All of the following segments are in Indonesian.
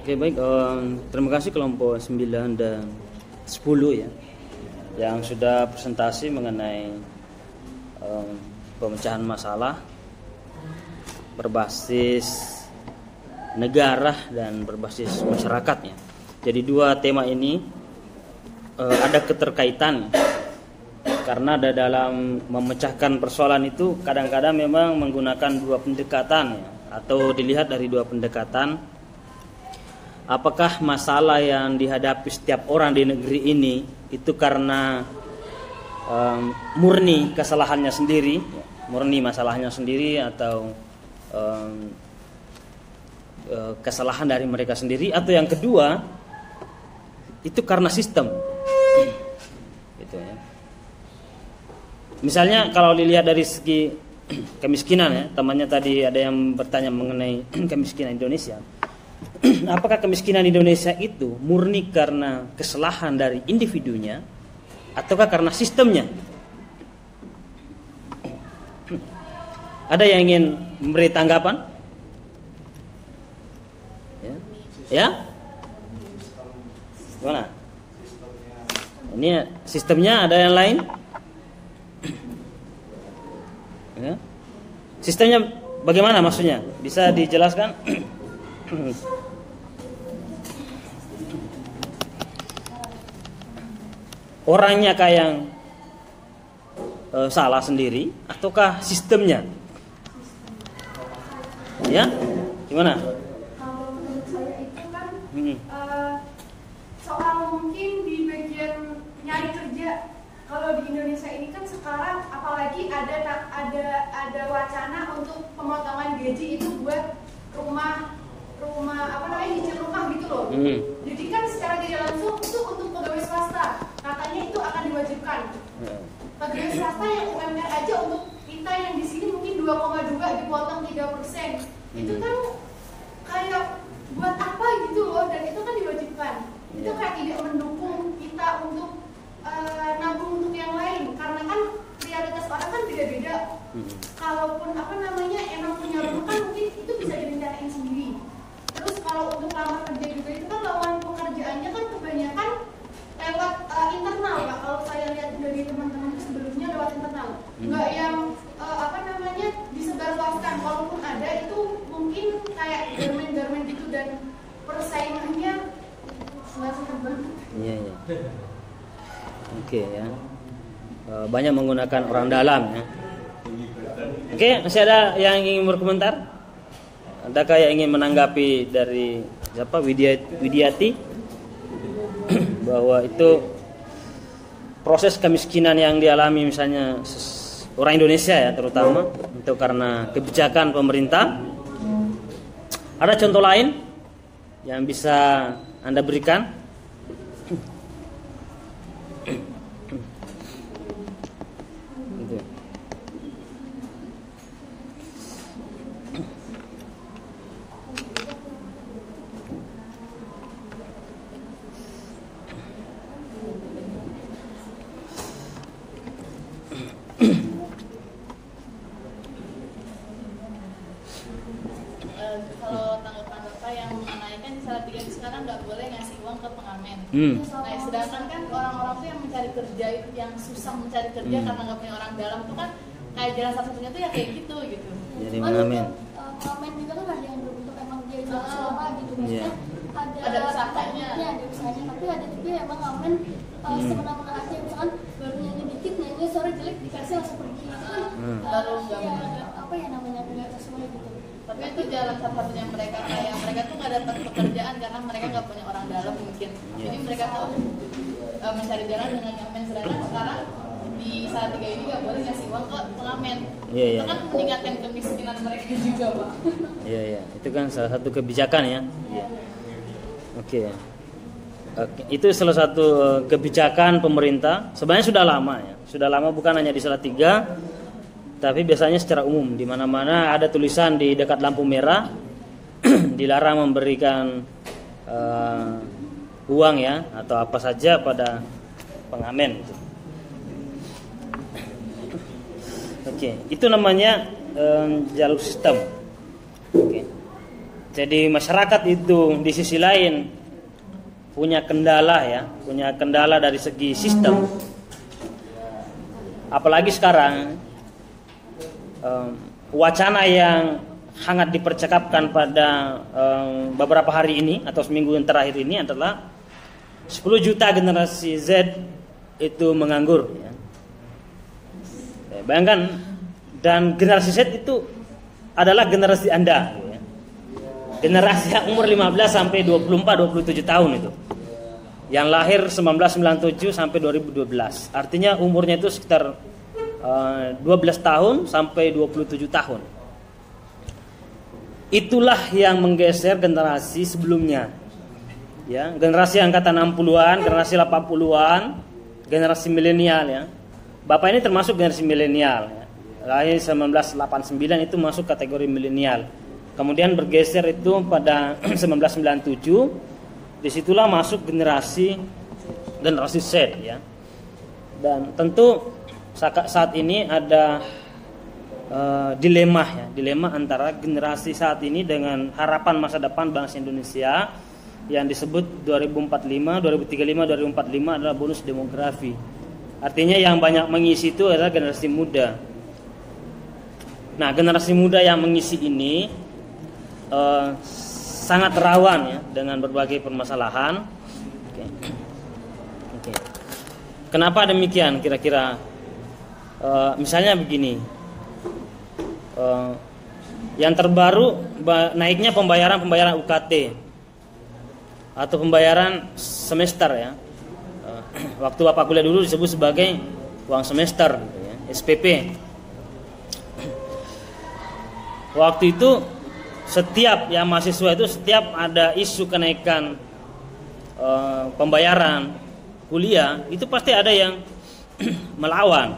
Oke, baik. Terima kasih kelompok 9 dan 10 ya, yang sudah presentasi mengenai pemecahan masalah berbasis negara dan berbasis masyarakatnya. Jadi dua tema ini ada keterkaitan, karena ada dalam memecahkan persoalan itu kadang-kadang memang menggunakan dua pendekatan ya, atau dilihat dari dua pendekatan. Apakah masalah yang dihadapi setiap orang di negeri ini itu karena murni kesalahannya sendiri, murni masalahnya sendiri, atau kesalahan dari mereka sendiri, atau yang kedua itu karena sistem gitu ya. Misalnya kalau dilihat dari segi kemiskinan ya, temannya tadi ada yang bertanya mengenai kemiskinan Indonesia. Apakah kemiskinan Indonesia itu murni karena kesalahan dari individunya ataukah karena sistemnya? Ada yang ingin memberi tanggapan? Ya? Mana? Ini sistemnya, ada yang lain? Ya. Sistemnya bagaimana maksudnya? Bisa dijelaskan? Orangnya kayak yang salah sendiri ataukah sistemnya? Ya, gimana? Kalau menurut saya itu kan soal mungkin di bagian nyari kerja. Kalau di Indonesia ini kan sekarang apalagi ada wacana untuk pemotongan gaji itu buat rumah apa namanya, cicil rumah gitu loh. Jadi kan secara tidak langsung itu untuk pegawai swasta, katanya itu akan diwajibkan. Pegawai swasta yang UMR aja untuk kita yang di sini mungkin 2,2 dipotong 3%. Itu kan kayak buat apa gitu loh, dan itu kan diwajibkan. Itu kayak tidak mendukung kita untuk nabung untuk yang lain, karena kan prioritas orang kan beda-beda. Kalaupun apa namanya emang punya rumah kan mungkin itu bisa direncanain sendiri. Terus kalau untuk lamar kerja juga itu kan lowongan pekerjaannya kan kebanyakan lewat internal Pak. Kalau saya lihat dari teman-teman itu sebelumnya lewat internal, nggak yang apa namanya disebarluaskan. Walaupun ada itu mungkin kayak garmen-garmen gitu, dan persaingannya nggak sehat banget. Iya. Oke ya. Banyak menggunakan orang dalam ya. Oke, masih ada yang ingin berkomentar? Adakah yang ingin menanggapi dari siapa, Widiati, bahwa itu proses kemiskinan yang dialami misalnya orang Indonesia ya terutama itu karena kebijakan pemerintah? Ada contoh lain yang bisa Anda berikan? Kalau tanggapan Bapak yang mengenai kan di Salatiga sekarang nggak boleh ngasih uang ke pengamen. Nah, sedangkan kan orang-orang tuh yang mencari kerja, yang susah mencari kerja karena nggak punya orang dalam tuh kan kayak jalan satu-satunya tuh ya kayak gitu. Jadi pengamen. Pengamen juga kan ada yang berbentuk emang dia jual selama gitu, maksudnya ada usahanya. Ada usahanya, tapi ada juga yang emang ngamen semena-mena aja, misalkan baru nyanyi dikit, nyanyi sore jelek dikasih langsung pergi itu kan Lalu nggak ya, benar. apa ya namanya, nggak sesuai gitu. Tapi itu jalan satu-satunya mereka, kayak mereka tuh nggak dapat pekerjaan karena mereka nggak punya orang dalam mungkin. Jadi mereka tuh mencari jalan dengan ngamen. Sedangkan sekarang di Salatiga ini nggak boleh ngasih uang ke pengamen. Itu kan meningkatkan kemiskinan mereka juga, Pak. Iya. Itu kan salah satu kebijakan ya. Oke. Itu salah satu kebijakan pemerintah. Sebenarnya sudah lama ya. Sudah lama, bukan hanya di Salatiga, tapi biasanya secara umum di mana-mana ada tulisan di dekat lampu merah dilarang memberikan uang ya atau apa saja pada pengamen gitu. Oke, itu namanya jalur sistem. Oke. Jadi masyarakat itu di sisi lain punya kendala ya, punya kendala dari segi sistem. Apalagi sekarang wacana yang hangat dipercakapkan pada beberapa hari ini atau seminggu yang terakhir ini adalah 10 juta generasi Z itu menganggur ya. Bayangkan, dan generasi Z itu adalah generasi Anda ya. Generasi yang umur 15 sampai 24-27 tahun itu, yang lahir 1997 sampai 2012. Artinya umurnya itu sekitar 12 tahun sampai 27 tahun. Itulah yang menggeser generasi sebelumnya. Ya, generasi angkatan 60-an, generasi 80-an, generasi milenial ya. Bapak ini termasuk generasi milenial ya. Lahir 1989 itu masuk kategori milenial. Kemudian bergeser itu pada 1997, disitulah masuk generasi Z ya. Dan tentu saat ini ada dilema antara generasi saat ini dengan harapan masa depan bangsa Indonesia yang disebut 2045, 2035, 2045 adalah bonus demografi. Artinya yang banyak mengisi itu adalah generasi muda. Nah, generasi muda yang mengisi ini sangat rawan ya dengan berbagai permasalahan. Oke. Kenapa demikian? Kira-kira misalnya begini, yang terbaru naiknya pembayaran UKT atau pembayaran semester ya. Waktu Bapak kuliah dulu disebut sebagai uang semester gitu ya, SPP. Waktu itu setiap ya mahasiswa itu setiap ada isu kenaikan pembayaran kuliah itu pasti ada yang melawan,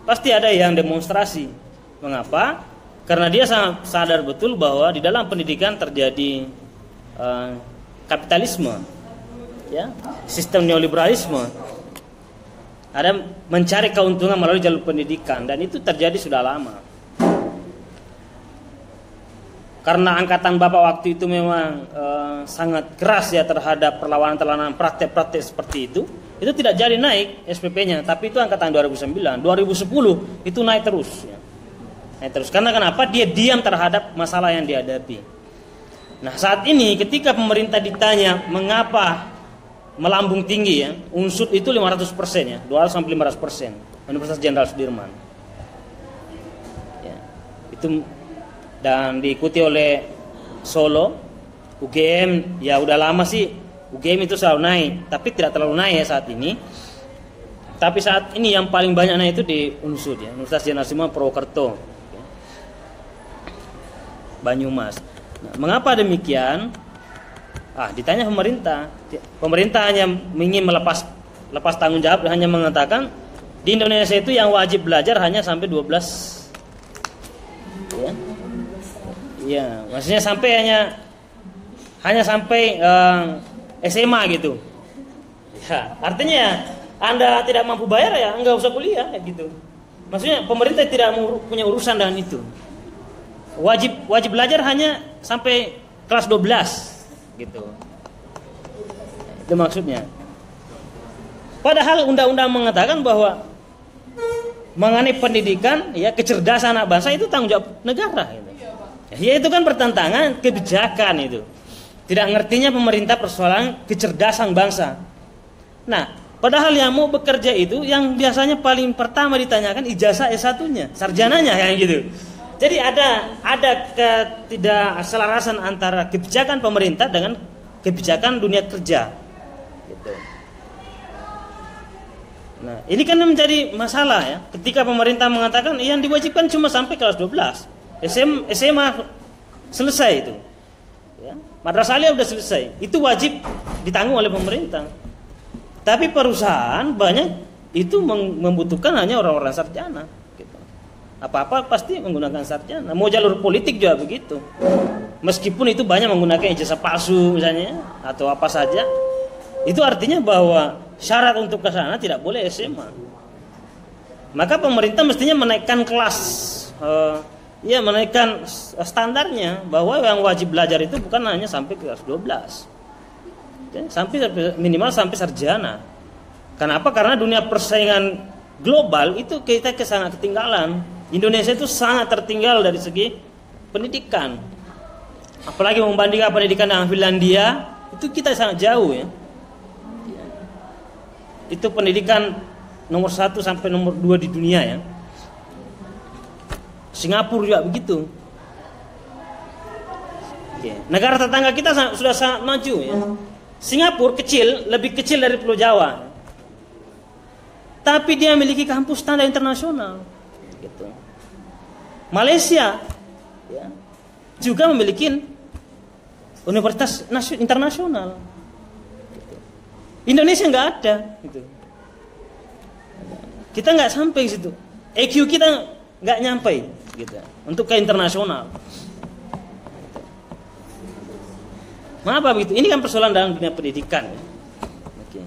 pasti ada yang demonstrasi. Mengapa? Karena dia sangat sadar betul bahwa di dalam pendidikan terjadi kapitalisme, ya, sistem neoliberalisme. Ada mencari keuntungan melalui jalur pendidikan, dan itu terjadi sudah lama. Karena angkatan Bapak waktu itu memang sangat keras ya terhadap perlawanan praktek-praktek seperti itu tidak jadi naik SPP-nya. Tapi itu angkatan 2009, 2010 itu naik terus ya. Naik terus. Karena kenapa? Dia diam terhadap masalah yang dihadapi. Nah, saat ini ketika pemerintah ditanya mengapa melambung tinggi ya, unsur itu 500% ya, 200-500%, Universitas Jenderal Sudirman. Ya, itu dan diikuti oleh Solo, UGM ya udah lama sih UGM itu selalu naik, tapi tidak terlalu naik ya saat ini. Tapi saat ini yang paling banyak naik itu di Unsud ya, Universitas Jenderal Sudirman Purwokerto, ya. Banyumas. Nah, mengapa demikian? Ditanya pemerintah hanya ingin melepas tanggung jawab, hanya mengatakan di Indonesia itu yang wajib belajar hanya sampai 12 ya. Ya, maksudnya sampai hanya sampai SMA gitu. Ya, artinya Anda tidak mampu bayar ya enggak usah kuliah gitu. Maksudnya pemerintah tidak punya urusan dengan itu. Wajib belajar hanya sampai kelas 12 gitu. Itu maksudnya. Padahal undang-undang mengatakan bahwa mengenai pendidikan ya kecerdasan anak bangsa itu tanggung jawab negara gitu. Ya itu kan bertentangan kebijakan itu. Tidak ngertinya pemerintah persoalan kecerdasan bangsa. Nah, padahal yang mau bekerja itu yang biasanya paling pertama ditanyakan ijazah S1-nya, sarjananya yang gitu. Jadi ada ketidakselarasan antara kebijakan pemerintah dengan kebijakan dunia kerja. Gitu. Nah, ini kan menjadi masalah ya. Ketika pemerintah mengatakan yang diwajibkan cuma sampai kelas 12. SMA selesai itu. Ya, madrasah aliyah sudah selesai. Itu wajib ditanggung oleh pemerintah. Tapi perusahaan banyak itu membutuhkan hanya orang-orang sarjana. Gitu. Apa-apa pasti menggunakan sarjana. Mau jalur politik juga begitu. Meskipun itu banyak menggunakan ijazah palsu misalnya atau apa saja, itu artinya bahwa syarat untuk ke sana tidak boleh SMA. Maka pemerintah mestinya menaikkan kelas ya menaikkan standarnya, bahwa yang wajib belajar itu bukan hanya sampai kelas 12. Ya, sampai minimal sampai sarjana. Kenapa? Karena dunia persaingan global itu kita sangat ketinggalan. Indonesia itu sangat tertinggal dari segi pendidikan. Apalagi membandingkan pendidikan dengan Finlandia, itu kita sangat jauh ya. Itu pendidikan nomor 1 sampai nomor 2 di dunia ya. Singapura juga begitu. Oke. Negara tetangga kita sudah sangat maju ya. Singapura kecil, lebih kecil dari Pulau Jawa. Tapi dia memiliki kampus standar internasional. Gitu. Malaysia ya, juga memiliki universitas internasional. Gitu. Indonesia nggak ada. Gitu. Kita nggak sampai ke situ. EQ kita nggak nyampe gitu, untuk ke internasional. Mengapa begitu? Ini kan persoalan dalam dunia pendidikan. Ya. Oke.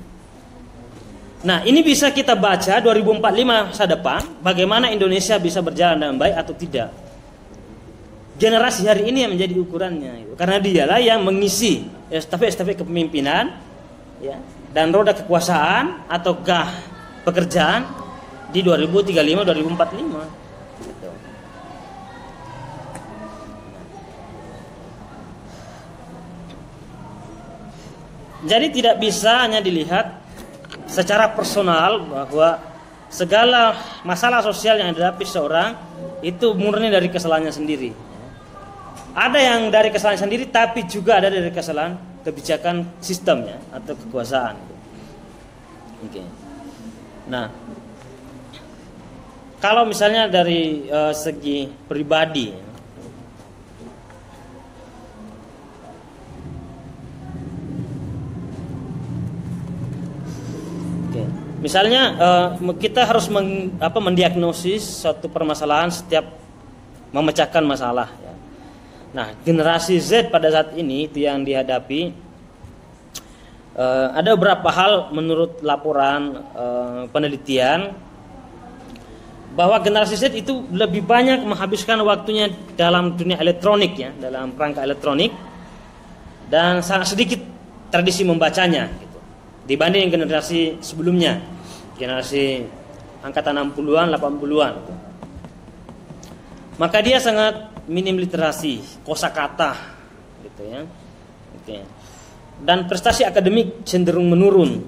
Nah, ini bisa kita baca 2045 masa depan, bagaimana Indonesia bisa berjalan dengan baik atau tidak. Generasi hari ini yang menjadi ukurannya, karena dialah yang mengisi estafet kepemimpinan, ya, dan roda kekuasaan ataukah pekerjaan di 2035-2045. Jadi tidak bisa hanya dilihat secara personal bahwa segala masalah sosial yang dihadapi seorang itu murni dari kesalahannya sendiri. Ada yang dari kesalahan sendiri, tapi juga ada dari kesalahan kebijakan sistemnya atau kekuasaan. Oke. Nah, kalau misalnya dari segi pribadi, misalnya kita harus mendiagnosis suatu permasalahan setiap memecahkan masalah. Ya. Nah, generasi Z pada saat ini itu yang dihadapi ada beberapa hal menurut laporan penelitian, bahwa generasi Z itu lebih banyak menghabiskan waktunya dalam dunia elektronik ya, dalam perangkat elektronik, dan sangat sedikit tradisi membacanya. Dibanding generasi sebelumnya, generasi angkatan 60-an, 80-an. Maka dia sangat minim literasi, kosakata gitu ya. Oke. Dan prestasi akademik cenderung menurun,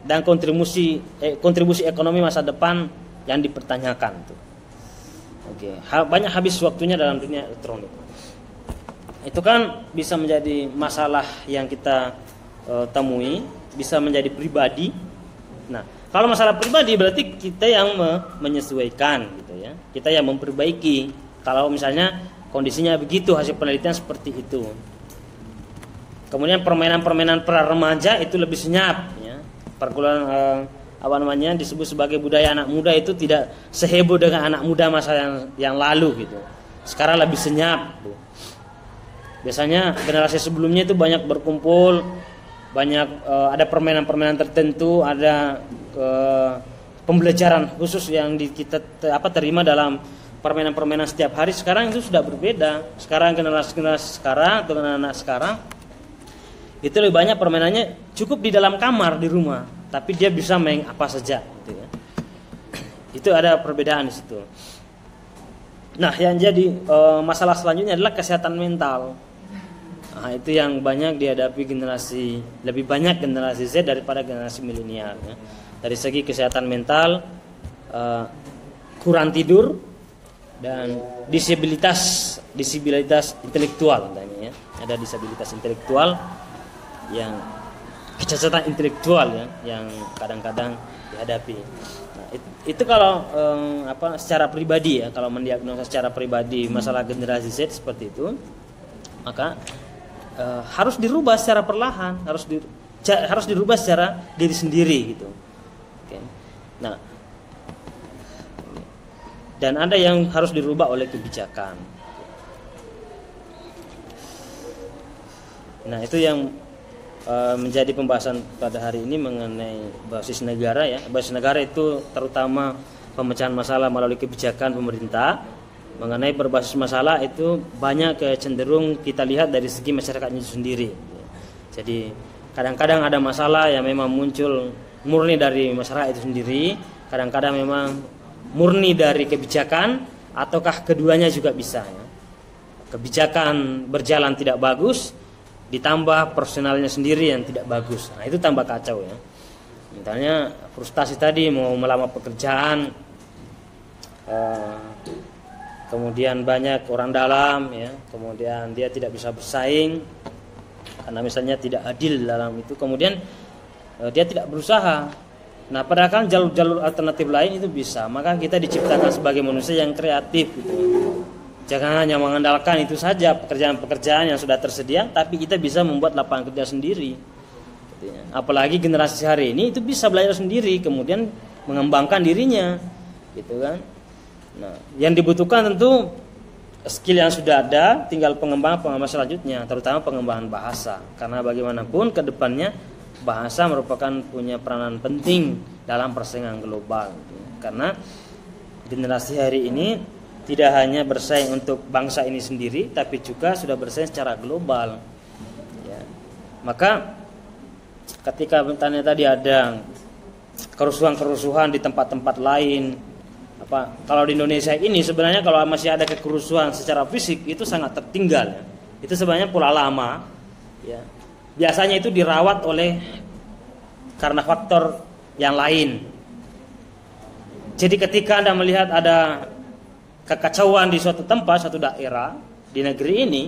dan kontribusi ekonomi masa depan yang dipertanyakan tuh. Oke. Banyak habis waktunya dalam dunia elektronik. Itu kan bisa menjadi masalah yang kita temui, bisa menjadi pribadi. Nah, kalau masalah pribadi berarti kita yang menyesuaikan gitu ya. Kita yang memperbaiki. Kalau misalnya kondisinya begitu, hasil penelitian seperti itu. Kemudian permainan-permainan pra remaja itu lebih senyap ya. Pergaulan disebut sebagai budaya anak muda itu tidak seheboh dengan anak muda masa yang lalu gitu. Sekarang lebih senyap gitu. Biasanya generasi sebelumnya itu banyak berkumpul, banyak ada permainan-permainan tertentu, ada pembelajaran khusus yang kita terima dalam permainan-permainan setiap hari. Sekarang itu sudah berbeda. Sekarang generasi sekarang atau anak-anak sekarang itu lebih banyak permainannya cukup di dalam kamar di rumah, tapi dia bisa main apa saja gitu ya. Itu ada perbedaan di situ. Nah, yang jadi masalah selanjutnya adalah kesehatan mental. Nah, itu yang banyak dihadapi lebih banyak generasi Z daripada generasi milenial ya. Dari segi kesehatan mental, kurang tidur, dan disabilitas intelektual katanya ya. Ada disabilitas intelektual, yang kecacatan intelektual ya, yang kadang-kadang dihadapi. Nah, itu kalau secara pribadi ya, kalau mendiagnosa secara pribadi masalah generasi Z seperti itu, maka harus dirubah secara perlahan, harus dirubah secara diri sendiri gitu. Oke. Nah, dan ada yang harus dirubah oleh kebijakan. Nah, itu yang menjadi pembahasan pada hari ini mengenai basis negara ya. Basis negara itu terutama pemecahan masalah melalui kebijakan pemerintah, mengenai berbasis masalah itu banyak cenderung kita lihat dari segi masyarakatnya itu sendiri. Jadi kadang-kadang ada masalah yang memang muncul murni dari masyarakat itu sendiri, kadang-kadang memang murni dari kebijakan, ataukah keduanya juga bisa ya. Kebijakan berjalan tidak bagus ditambah personalnya sendiri yang tidak bagus, nah itu tambah kacau ya. Misalnya frustasi tadi mau melamar pekerjaan, kemudian banyak orang dalam ya, kemudian dia tidak bisa bersaing karena misalnya tidak adil dalam itu, kemudian dia tidak berusaha. Nah padahal kan jalur-jalur alternatif lain itu bisa, maka kita diciptakan sebagai manusia yang kreatif gitu. Jangan hanya mengandalkan itu saja pekerjaan-pekerjaan yang sudah tersedia, tapi kita bisa membuat lapangan kerja sendiri. Apalagi generasi hari ini itu bisa belajar sendiri, kemudian mengembangkan dirinya gitu kan. Nah, yang dibutuhkan tentu skill yang sudah ada, tinggal pengembangan selanjutnya, terutama pengembangan bahasa. Karena bagaimanapun ke depannya bahasa merupakan punya peranan penting dalam persaingan global. Karena generasi hari ini tidak hanya bersaing untuk bangsa ini sendiri, tapi juga sudah bersaing secara global. Ya. Maka ketika tadi ada kerusuhan-kerusuhan di tempat-tempat lain, kalau di Indonesia ini sebenarnya kalau masih ada kerusuhan secara fisik itu sangat tertinggal ya. Itu sebenarnya pola lama ya. Biasanya itu dirawat karena faktor yang lain. Jadi ketika Anda melihat ada kekacauan di suatu tempat, suatu daerah di negeri ini,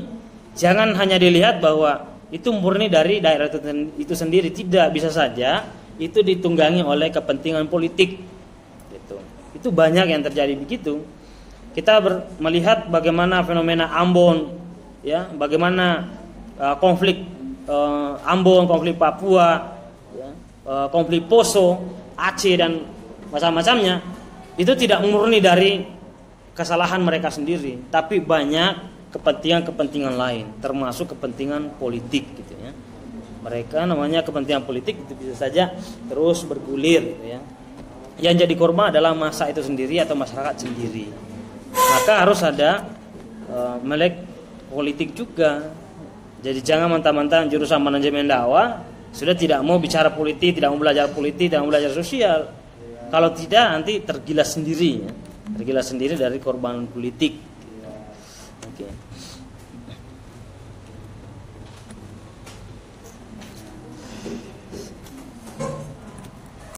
jangan hanya dilihat bahwa itu murni dari daerah itu sendiri. Tidak, bisa saja itu ditunggangi oleh kepentingan politik. Itu banyak yang terjadi begitu. Kita melihat bagaimana fenomena Ambon, ya, bagaimana konflik Ambon, konflik Papua, ya, konflik Poso, Aceh dan macam-macamnya. Itu tidak murni dari kesalahan mereka sendiri, tapi banyak kepentingan-kepentingan lain, termasuk kepentingan politik, gitu ya. Mereka namanya kepentingan politik itu bisa saja terus bergulir, gitu ya. Yang jadi korban adalah massa itu sendiri atau masyarakat sendiri. Maka harus ada melek politik juga. Jadi jangan mentah-mentah jurusan manajemen dakwah sudah tidak mau bicara politik, tidak mau belajar politik, tidak mau belajar sosial. Kalau tidak nanti tergilas sendiri, ya. Tergilas sendiri dari korban politik. Oke.